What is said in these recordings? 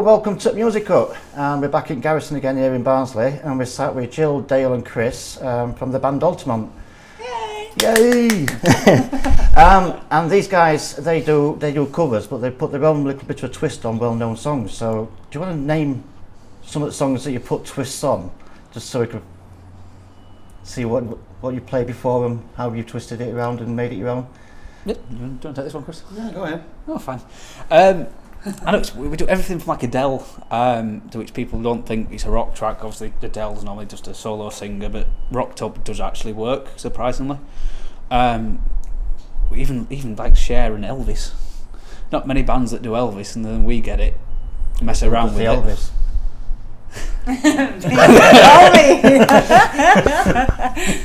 welcome to TMusic. We're back in Garrison again here in Barnsley, and we're sat with Jill, Dale and Chris from the band Altamont. Yay! And these guys, they do covers, but they put their own little bit of a twist on well-known songs. So, do you want to name some of the songs that you put twists on, just so we could see what you played before and how you twisted it around and made it your own? Yeah, do you want to take this one, Chris? Yeah, go ahead. Oh, fine. I know we do everything from like Adele, to which people don't think it's a rock track. Obviously, Adele's normally just a solo singer, but rocked up does actually work, surprisingly. Even like Cher and Elvis. Not many bands that do Elvis, and then we get it, mess around with Elvis.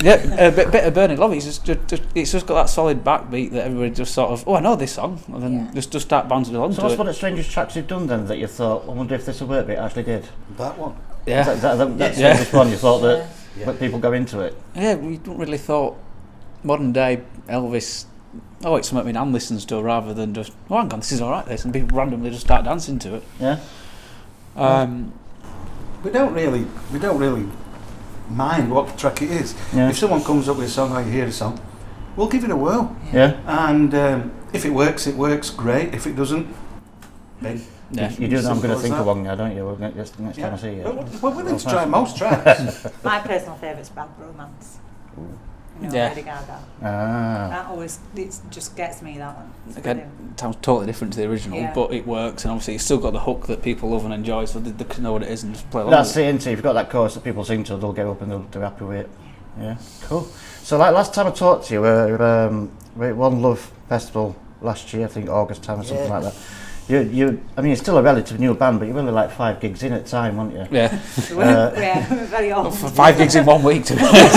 Yeah, a bit of Burning Love. It's just got that solid backbeat that everybody just sort of, oh, I know this song, and then just start bouncing along. So what's one of the strangest tracks you've done then that you thought, I wonder if this will work, but it actually did? That one. Yeah. That's the strangest one. You thought that people go into it. Yeah, we don't really thought modern day Elvis. Oh, it's something my nan listens to, rather than just, oh, hang on, this is all right. This, and people randomly just start dancing to it. Yeah. We don't really mind what track it is. Yeah. If someone comes up with a song or you hear a song, we'll give it a whirl. Yeah. And if it works, great. If it doesn't, then you do know I'm going to think of one now, don't you? Next time I see you. We're willing to try most tracks. My personal favourite's Bad Romance. You know, Yeah. Lady Gaga. Ah. That always, it just gets me, that one. It's Again, brilliant. sounds totally different to the original, Yeah. but it works, and obviously it's still got the hook that people love and enjoy, so they can know what it is and just play along. That's it, isn't it? If you've got that chorus that people sing to, they'll get up and they're happy with it. Yeah, cool. So like last time I talked to you, we're at One Love Festival last year, I think August time or something like that. I mean, you're still a relative new band, but you're really like 5 gigs in at a time, weren't you? Yeah. We're very old. 5 gigs in 1 week, to be honest.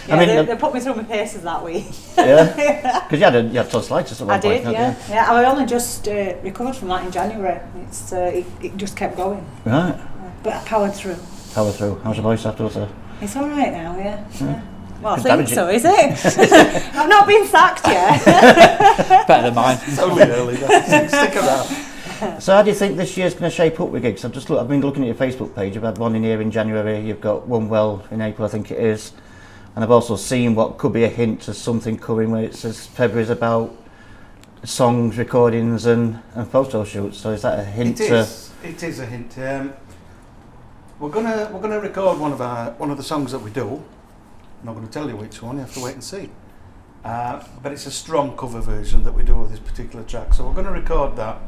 I mean, they put me through my paces that week. Yeah? Because you had tonsillitis at one I point, did, didn't you? yeah. I only just recovered from that in January. It's it just kept going. Right. But I powered through. Power through. How's your voice afterwards? It's all right now, yeah. Well, I Could think damage so, is it? I've not been sacked yet. Better than mine. It's only early. Stick around. So how do you think this year's going to shape up with gigs? I've been looking at your Facebook page. You've had one in here in January. You've got one in April, I think it is. And I've also seen what could be a hint to something coming where it says February's about songs, recordings and photo shoots. So is that a hint? It is a hint. We're gonna record one of the songs that we do. I'm not going to tell you which one. You have to wait and see. But it's a strong cover version that we do of this particular track. So we're going to record that.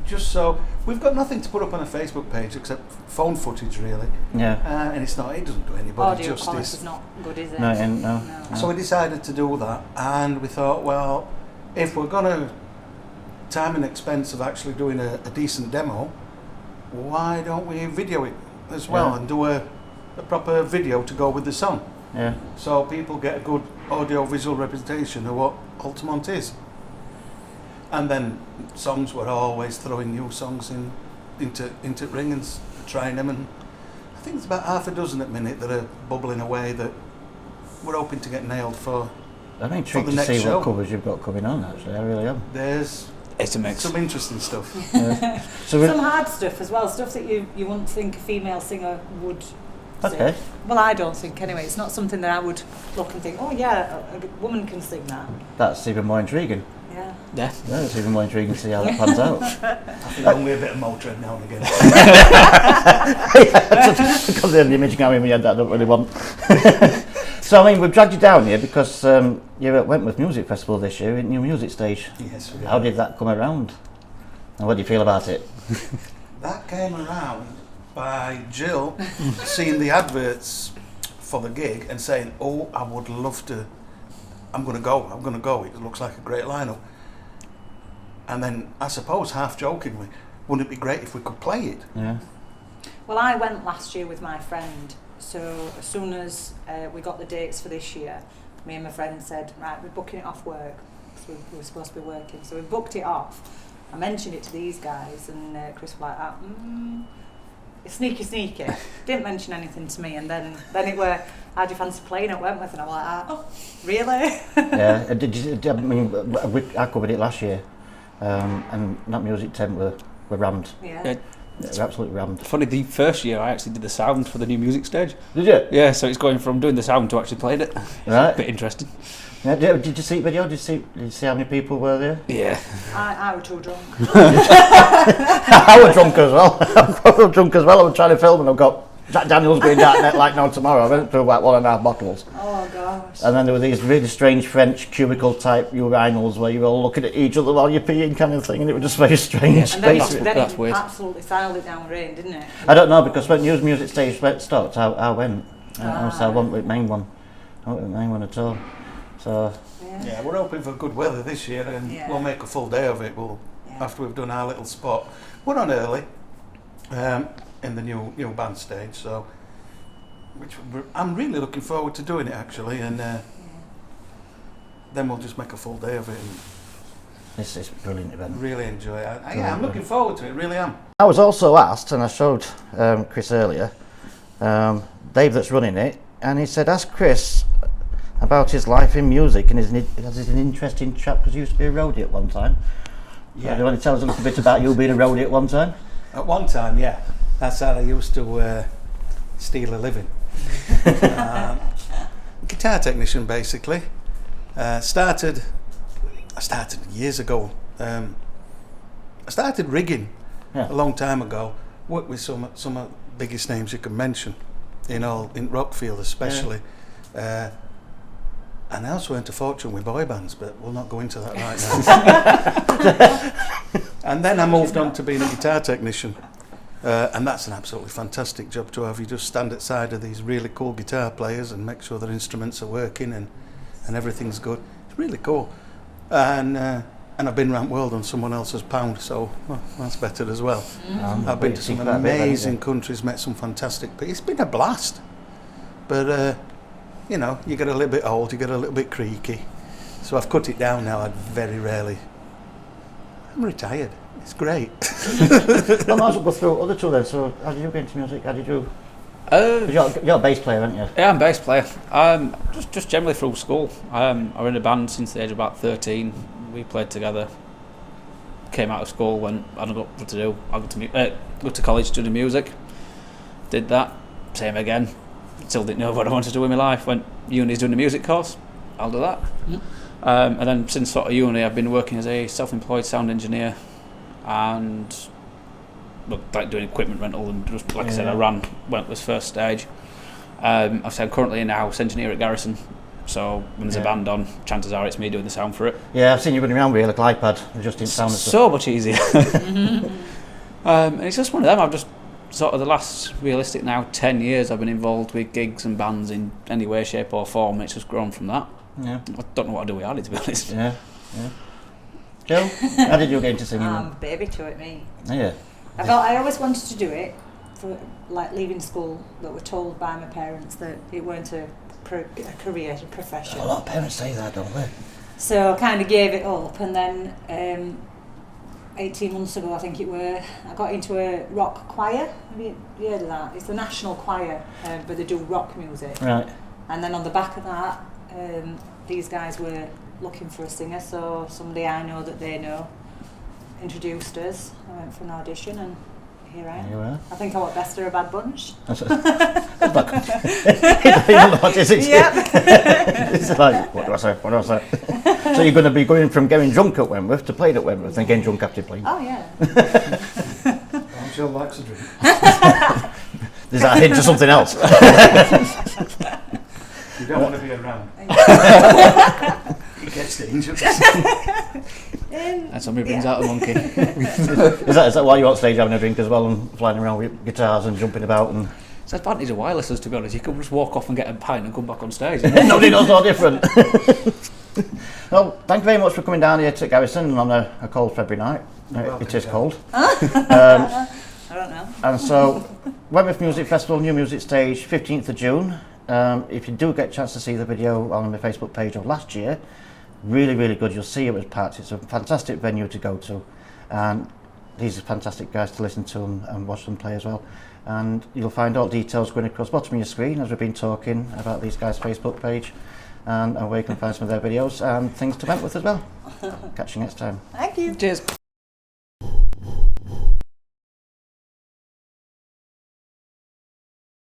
Just so we've got nothing to put up on a Facebook page except phone footage, really. Yeah. And it doesn't do anybody Audio quality justice. is not good, is it? No. So we decided to do that, and we thought, well, if we're going to time and expense of actually doing a decent demo, why don't we video it as well and do a proper video to go with the song? Yeah. So people get a good audio-visual representation of what Altamont is. And then songs, we're always throwing new songs into ring and trying them, and I think there's about half a dozen at the minute that are bubbling away that we're hoping to get nailed for. I'm intrigued to see what covers you've got coming on, actually. I really am. It's a mix. Some interesting stuff. Some hard stuff as well, stuff that you wouldn't think a female singer would sing. Okay. Well, I don't think anyway. It's not something that I would look and think, oh yeah, a woman can sing that. That's even more intriguing. Yeah. Yeah. Yeah, it's even more intriguing to see how that pans out. I think only a bit of Motörhead now and again. Because the image going in my head that I don't really want. So, I mean, we've dragged you down here because you're at Wentworth Music Festival this year at New Music Stage. Yes, we How did that come around? And what do you feel about it? That came around by Jill seeing the adverts for the gig and saying, oh, I would love to, I'm going to go, it looks like a great lineup. And then, I suppose, half jokingly, wouldn't it be great if we could play it? Yeah. Well, I went last year with my friend, so as soon as we got the dates for this year, me and my friend said, right, we're booking it off work, because we were supposed to be working, so we booked it off. I mentioned it to these guys, and Chris was like, it's sneaky. Didn't mention anything to me, and then it were, how do you fancy playing at Wentworth? And I'm like, oh, really? Yeah, I mean, I covered it last year, and that music tent were were rammed. Yeah. They're absolutely rammed. Funny, the first year I actually did the sound for the new music stage. Did you? Yeah, so it's going from doing the sound to actually playing it. Right. Bit interesting. Yeah, did you see the video? Did you see how many people were there? Yeah. I was too drunk. I was drunk as well. I was drunk as well. I was trying to film and I've got Jack Daniels going down there like no tomorrow. I went through about 1.5 bottles. Oh gosh. And then there were these really strange French cubicle type urinals where you were all looking at each other while you're peeing kind of thing, and it was just very strange. And then, That's it weird. absolutely siled it down rain, didn't it? I don't know, because when News Music Stage stopped, I went. So I went with the main one. I went with the main one at all. So Yeah, we're hoping for good weather this year, and we'll make a full day of it. After we've done our little spot. We're on early in the new band stage, so I'm really looking forward to doing it actually, and then we'll just make a full day of it and this is a brilliant event. really enjoy it. I'm looking forward to it, really am. I was also asked, and I showed Chris earlier, Dave that's running it, and he said, ask Chris about his life in music, and he's an interesting chap because he used to be a roadie at one time. Yeah. Do you want to tell us a little bit about you being a roadie at one time? At one time, yeah. That's how I used to steal a living. Guitar technician, basically. I started years ago. I started rigging a long time ago. Worked with some of the biggest names you can mention, in Rockfield especially. And I also earned a fortune with boy bands, but we'll not go into that right now. And then I moved on to being a guitar technician. And that's an absolutely fantastic job to have. You just stand at the side of these really cool guitar players and make sure their instruments are working and everything's good. It's really cool. And I've been around the world on someone else's pound, so that's better as well. I've been to some amazing countries, met some fantastic people. It's been a blast. But you get a little bit old, you get a little bit creaky. So I've cut it down now. I very rarely. I'm retired. It's great. I might as well go through other two then. So how did you get into music? How did you? You're a bass player, aren't you? Yeah, I'm a bass player. Just generally through school. I was in a band since the age of about 13. We played together. Came out of school, went, I don't know what to do. I go to college to do music. Did that. Same again. Still didn't know what I wanted to do with my life. Went uni's doing a music course. I'll do that. And then since sort of uni, I've been working as a self-employed sound engineer, and like doing equipment rental and just like I said, I went this first stage. I've said currently in a house engineer at Garrison. So when there's a band on, chances are it's me doing the sound for it. Yeah, I've seen you running around with like iPad. It just didn't sound so much easier. And it's just one of them. I've just sort of the last realistic now 10 years I've been involved with gigs and bands in any way, shape or form. It's just grown from that. Yeah. I don't know what I do without it, to be honest. Yeah. Joe, how did you get into singing? I'm a baby to it, me. Yeah. I always wanted to do it for like leaving school, but were told by my parents that it weren't a career, a profession. A lot of parents say that, don't they? So I kind of gave it up, and then 18 months ago, I think it were, I got into a rock choir. Have you heard of that? It's the national choir, but they do rock music. Right. And then on the back of that, these guys were looking for a singer, so somebody I know that they know introduced us. I went for an audition, and here I am. You are. I think I want best of a bad bunch. That's you don't know what it is. It's like, what do I say? So you're going to be going from getting drunk at Wentworth to playing at Wentworth and getting drunk after playing? Oh, yeah. I'm sure likes a drink. Does that hint to something else? You don't want to be around. It gets dangerous. And somebody brings out the monkey. Is that why you're on stage having a drink as well and flying around with guitars and jumping about? And it's the advantage of wirelesses, to be honest. You can just walk off and get a pint and come back on stage. Nobody knows no different. Well, thank you very much for coming down here to Garrison on a cold February night. It is cold. I don't know. And so, Wentworth Music Festival, New Music Stage, 15th of June. If you do get a chance to see the video on the Facebook page of last year, really, really good. You'll see it was packed. It's a fantastic venue to go to. And these are fantastic guys to listen to and watch them play as well. And you'll find all details going across the bottom of your screen as we've been talking about these guys' Facebook page and where you can find some of their videos and things to Wentworth as well. Catch you next time. Thank you. Cheers.